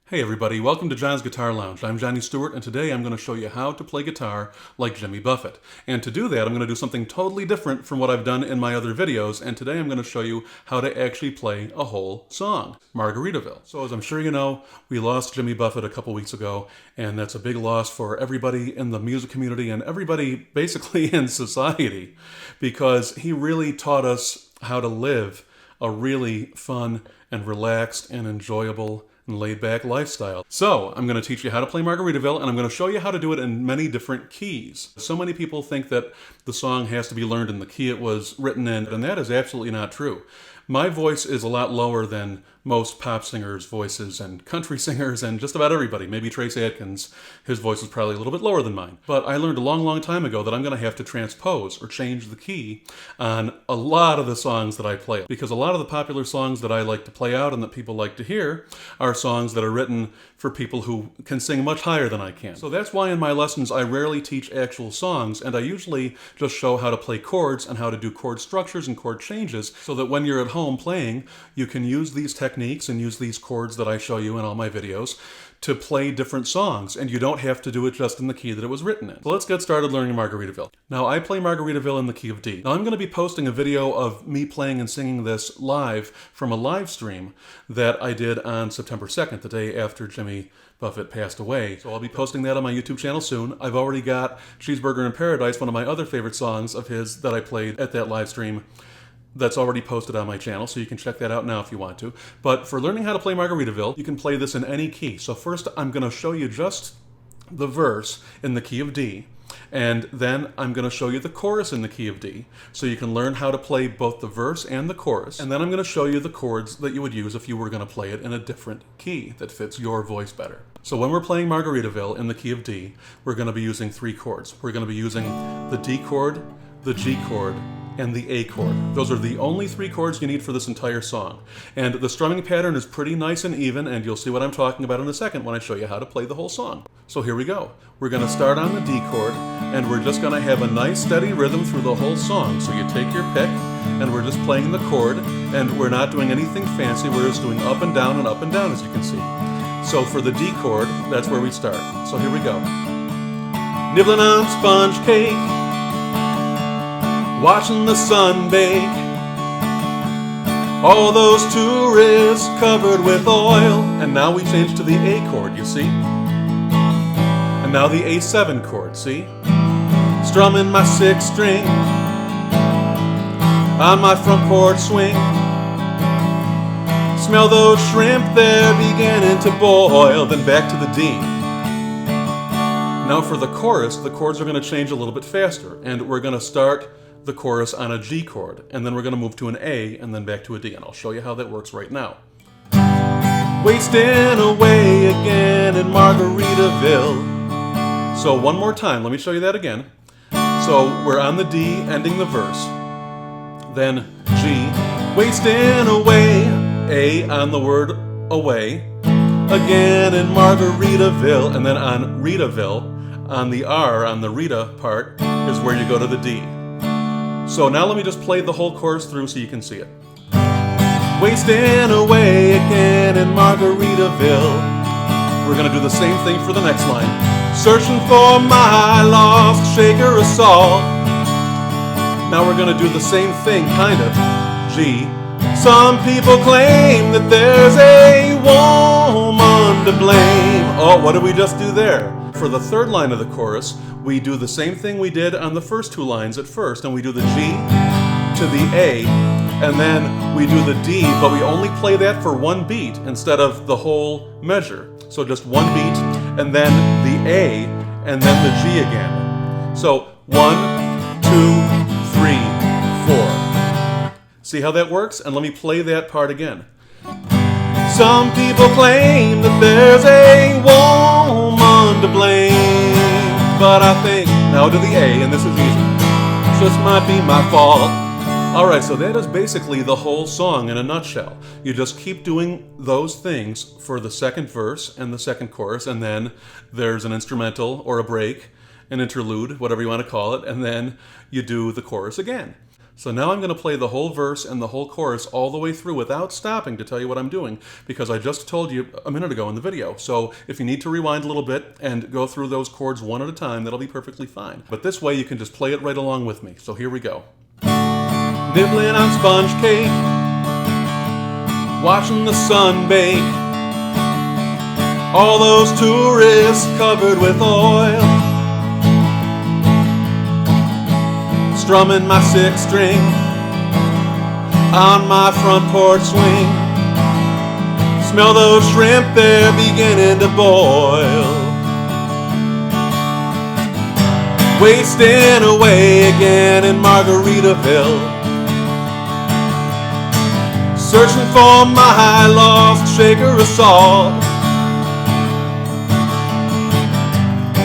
Hey everybody, welcome to John's Guitar Lounge. I'm Johnny Stewart, and today I'm going to show you how to play guitar like Jimmy Buffett. And to do that, I'm going to do something totally different from what I've done in my other videos, and today I'm going to show you how to actually play a whole song, Margaritaville. So as I'm sure you know, we lost Jimmy Buffett a couple weeks ago, and that's a big loss for everybody in the music community and everybody basically in society, because he really taught us how to live a really fun and relaxed and enjoyable and laid-back lifestyle. So, I'm going to teach you how to play Margaritaville, and I'm going to show you how to do it in many different keys. So many people think that the song has to be learned in the key it was written in, and that is absolutely not true. My voice is a lot lower than most pop singers' voices and country singers and just about everybody. Maybe Trace Adkins, his voice is probably a little bit lower than mine. But I learned a long, long time ago that I'm going to have to transpose or change the key on a lot of the songs that I play. Because a lot of the popular songs that I like to play out and that people like to hear are songs that are written for people who can sing much higher than I can. So that's why in my lessons I rarely teach actual songs, and I usually just show how to play chords and how to do chord structures and chord changes so that when you're at home playing, you can use these techniques and use these chords that I show you in all my videos to play different songs, and you don't have to do it just in the key that it was written in. So let's get started learning Margaritaville. Now, I play Margaritaville in the key of D. Now, I'm going to be posting a video of me playing and singing this live from a live stream that I did on September 2nd, the day after Jimmy Buffett passed away. So I'll be posting that on my YouTube channel soon. I've already got Cheeseburger in Paradise, one of my other favorite songs of his that I played at that live stream. That's already posted on my channel, so you can check that out now if you want to. But for learning how to play Margaritaville, you can play this in any key. So first, I'm going to show you just the verse in the key of D, and then I'm going to show you the chorus in the key of D, so you can learn how to play both the verse and the chorus. And then I'm going to show you the chords that you would use if you were going to play it in a different key that fits your voice better. So when we're playing Margaritaville in the key of D, we're going to be using three chords. We're going to be using the D chord, the G chord, and the A chord. Those are the only three chords you need for this entire song. And the strumming pattern is pretty nice and even, and you'll see what I'm talking about in a second when I show you how to play the whole song. So here we go. We're going to start on the D chord, and we're just going to have a nice steady rhythm through the whole song. So you take your pick, and we're just playing the chord, and we're not doing anything fancy. We're just doing up and down, as you can see. So for the D chord, that's where we start. So here we go. Nibbling on sponge cake, watching the sun bake, all those tourists covered with oil. And now we change to the A chord, you see? And now the A7 chord, see? Strumming my sixth string on my front porch swing. Smell those shrimp, they're beginning to boil. Then back to the D. Now for the chorus, the chords are going to change a little bit faster, and we're going to start the chorus on a G chord, and then we're going to move to an A and then back to a D, and I'll show you how that works right now. Wasting away again in Margaritaville. So one more time, let me show you that again. So we're on the D, ending the verse, then G, wasting away, A on the word away, again in Margaritaville, and then on Ritaville, on the R, on the Rita part, is where you go to the D. So now let me just play the whole chorus through so you can see it. Wasting away again in Margaritaville. We're going to do the same thing for the next line. Searching for my lost shaker of salt. Now we're going to do the same thing, kind of. G. Some people claim that there's a woman to blame. Oh, what did we just do there? For the third line of the chorus, we do the same thing we did on the first two lines at first, and we do the G to the A, and then we do the D, but we only play that for one beat instead of the whole measure. So just one beat, and then the A, and then the G again. So 1, 2, 3, 4. See how that works? And let me play that part again. Some people claim that there's a woman to blame, but I think, now to the A, and this is easy, just might be my fault. Alright, so that is basically the whole song in a nutshell. You just keep doing those things for the second verse and the second chorus, and then there's an instrumental or a break, an interlude, whatever you want to call it, and then you do the chorus again. So now I'm going to play the whole verse and the whole chorus all the way through without stopping to tell you what I'm doing, because I just told you a minute ago in the video. So if you need to rewind a little bit and go through those chords one at a time, that'll be perfectly fine. But this way you can just play it right along with me. So here we go. Nibbling on sponge cake, watching the sun bake, all those tourists covered with oil, strumming my sixth string on my front porch swing. Smell those shrimp, they're beginning to boil. Wasting away again in Margaritaville, searching for my lost shaker of salt.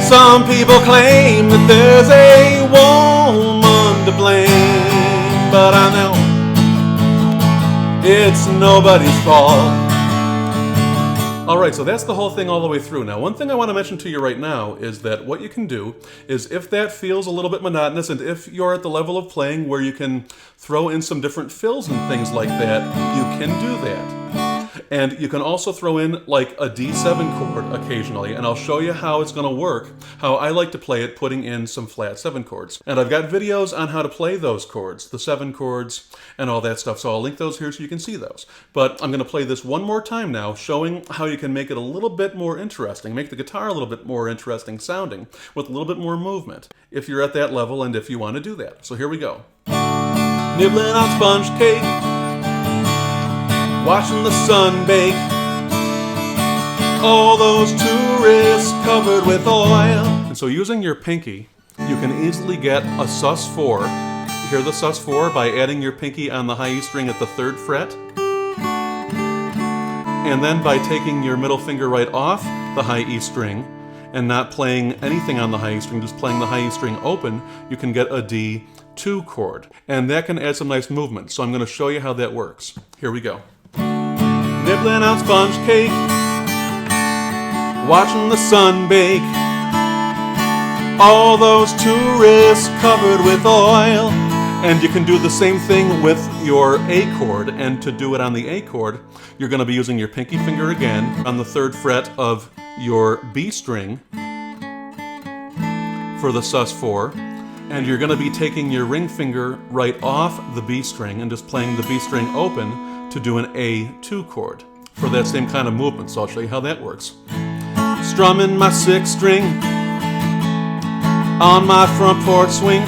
Some people claim that there's a woman to blame, but I know it's nobody's fault. Alright, so that's the whole thing all the way through. Now, one thing I want to mention to you right now is that what you can do is, if that feels a little bit monotonous, and if you're at the level of playing where you can throw in some different fills and things like that, you can do that. And you can also throw in like a D7 chord occasionally, and I'll show you how it's going to work, how I like to play it, putting in some flat 7 chords. And I've got videos on how to play those chords, the 7 chords and all that stuff, so I'll link those here so you can see those. But I'm going to play this one more time now, showing how you can make it a little bit more interesting, make the guitar a little bit more interesting sounding, with a little bit more movement, if you're at that level and if you want to do that. So here we go. Nibbling on sponge cake, watching the sun bake, all those tourists covered with oil. And so using your pinky, you can easily get a sus4. You hear the sus4 by adding your pinky on the high E string at the 3rd fret. And then by taking your middle finger right off the high E string and not playing anything on the high E string, just playing the high E string open, you can get a D2 chord. And that can add some nice movement. So I'm going to show you how that works. Here we go. Nibbling on sponge cake, watching the sun bake, all those tourists covered with oil. And you can do the same thing with your A chord, and to do it on the A chord, you're going to be using your pinky finger again on the 3rd fret of your B string for the sus4, and you're going to be taking your ring finger right off the B string and just playing the B string open to do an A2 chord for that same kind of movement. So I'll show you how that works. Strumming my 6th string on my front porch swing.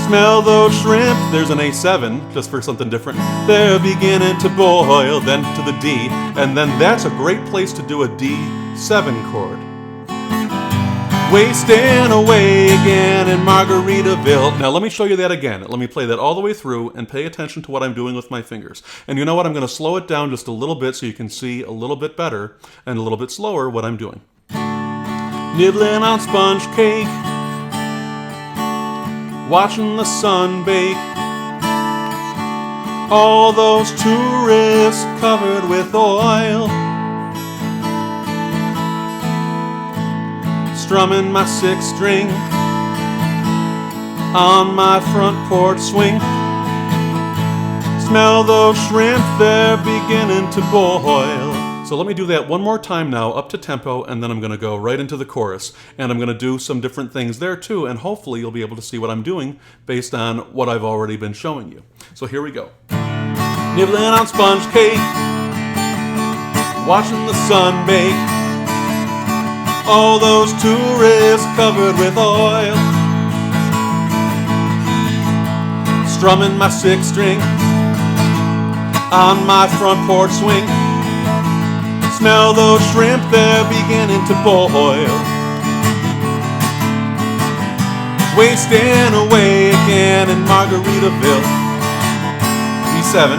Smell those shrimp, there's an A7, just for something different. They're beginning to boil, then to the D, and then that's a great place to do a D7 chord. Wasting away again in Margaritaville. Now let me show you that again. Let me play that all the way through and pay attention to what I'm doing with my fingers. And you know what? I'm going to slow it down just a little bit so you can see a little bit better and a little bit slower what I'm doing. Nibbling on sponge cake, watching the sun bake, all those tourists covered with oil. Strumming my 6th string on my front porch swing. Smell those shrimp, they're beginning to boil. So let me do that one more time now, up to tempo, and then I'm going to go right into the chorus. And I'm going to do some different things there too, and hopefully you'll be able to see what I'm doing based on what I've already been showing you. So here we go. Nibbling on sponge cake, watching the sun bake, all those tourists covered with oil. Strumming my 6th string on my front porch swing. Smell those shrimp, they're beginning to boil. Wasting away again in Margaritaville. D7.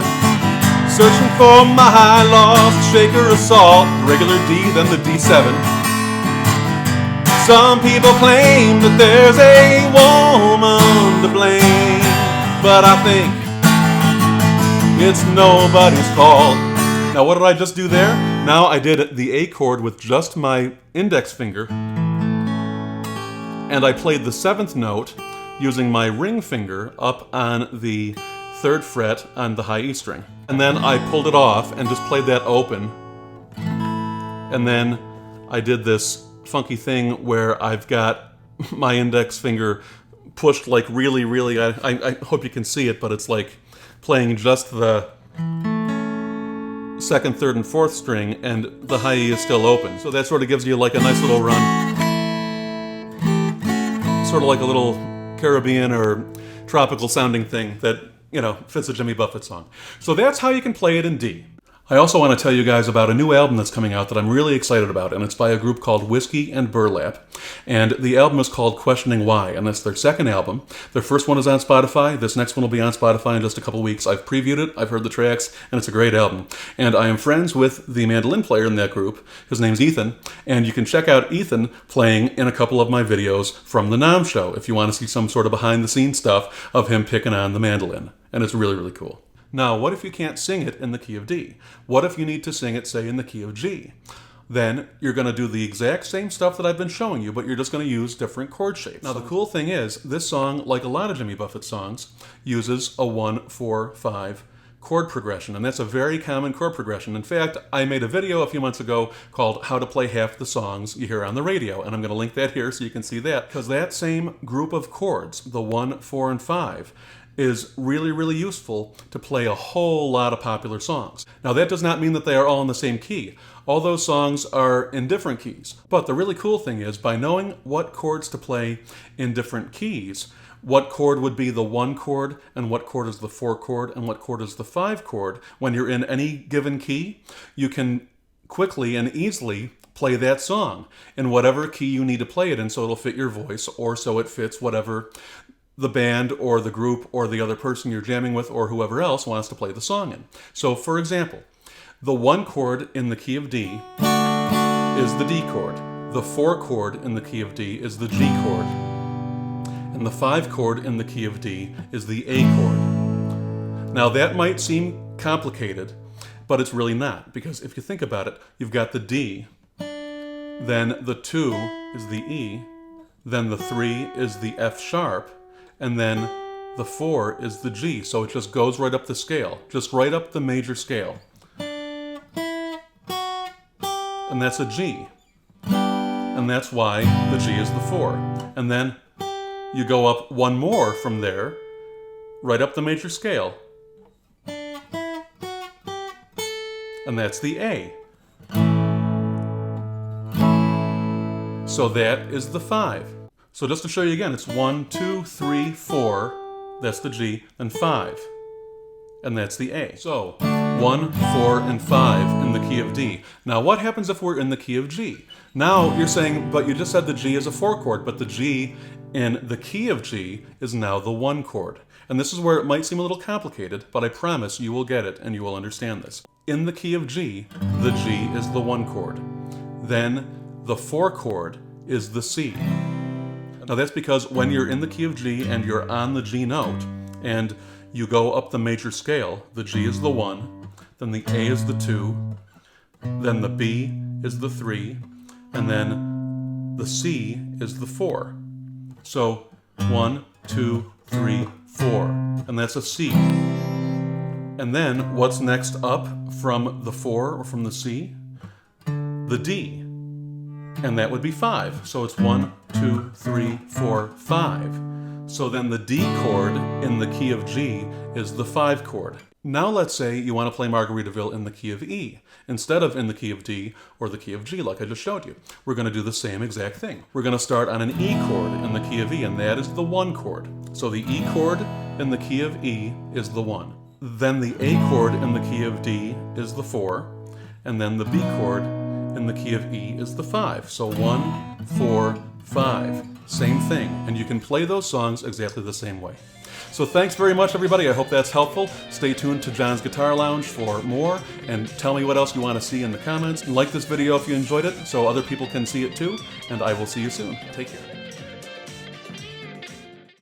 Searching for my lost shaker of salt. Regular D, then the D7. Some people claim that there's a woman to blame, but I think it's nobody's fault. Now what did I just do there? Now I did the A chord with just my index finger, and I played the 7th note using my ring finger up on the 3rd fret on the high E string. And then I pulled it off and just played that open. And then I did this funky thing where I've got my index finger pushed like really, really, I hope you can see it, but it's like playing just the 2nd, 3rd, and 4th string, and the high E is still open. So that sort of gives you like a nice little run. Sort of like a little Caribbean or tropical sounding thing that, you know, fits a Jimmy Buffett song. So that's how you can play it in D. I also want to tell you guys about a new album that's coming out that I'm really excited about, and it's by a group called Whiskey and Burlap. And the album is called Questioning Why, and that's their 2nd album. Their first one is on Spotify. This next one will be on Spotify in just a couple weeks. I've previewed it, I've heard the tracks, and it's a great album. And I am friends with the mandolin player in that group. His name's Ethan, and you can check out Ethan playing in a couple of my videos from the Nam Show if you want to see some sort of behind-the-scenes stuff of him picking on the mandolin. And it's really, really cool. Now, what if you can't sing it in the key of D? What if you need to sing it, say, in the key of G? Then you're going to do the exact same stuff that I've been showing you, but you're just going to use different chord shapes. Now, the cool thing is, this song, like a lot of Jimmy Buffett songs, uses a 1-4-5 chord progression, and that's a very common chord progression. In fact, I made a video a few months ago called How to Play Half the Songs You Hear on the Radio, and I'm going to link that here so you can see that, because that same group of chords, the 1, 4, and 5, is really, really useful to play a whole lot of popular songs. Now, that does not mean that they are all in the same key. All those songs are in different keys. But the really cool thing is, by knowing what chords to play in different keys, what chord would be the 1 chord, and what chord is the 4 chord, and what chord is the 5 chord, when you're in any given key, you can quickly and easily play that song in whatever key you need to play it in, so it'll fit your voice, or so it fits whatever the band or the group or the other person you're jamming with or whoever else wants to play the song in. So, for example, the 1 chord in the key of D is the D chord. The 4 chord in the key of D is the G chord. And the 5 chord in the key of D is the A chord. Now, that might seem complicated, but it's really not, because if you think about it, you've got the D, then the 2 is the E, then the 3 is the F sharp, and then the 4 is the G, so it just goes right up the scale, just right up the major scale. And that's a G. And that's why the G is the 4. And then you go up 1 more from there, right up the major scale. And that's the A. So that is the 5. So just to show you again, it's 1, 2, 3, 4, that's the G, and 5, and that's the A. So 1, 4, and 5 in the key of D. Now what happens if we're in the key of G? Now you're saying, but you just said the G is a 4 chord, but the G in the key of G is now the 1 chord. And this is where it might seem a little complicated, but I promise you will get it and you will understand this. In the key of G, the G is the 1 chord. Then the 4 chord is the C. Now that's because when you're in the key of G and you're on the G note and you go up the major scale, the G is the 1, then the A is the 2, then the B is the 3, and then the C is the 4. So 1, 2, 3, 4, and that's a C. And then what's next up from the 4 or from the C? The D. And that would be 5. So it's 1, 2, 3, 4, 5. So then the D chord in the key of G is the 5 chord. Now let's say you want to play Margaritaville in the key of E, instead of in the key of D or the key of G like I just showed you. We're going to do the same exact thing. We're going to start on an E chord in the key of E, and that is the 1 chord. So the E chord in the key of E is the 1. Then the A chord in the key of D is the 4, and then the B chord in the key of E is the 5. So 1, 4, 5. Same thing. And you can play those songs exactly the same way. So thanks very much, everybody. I hope that's helpful. Stay tuned to John's Guitar Lounge for more, and tell me what else you want to see in the comments. And like this video if you enjoyed it so other people can see it too. And I will see you soon. Take care.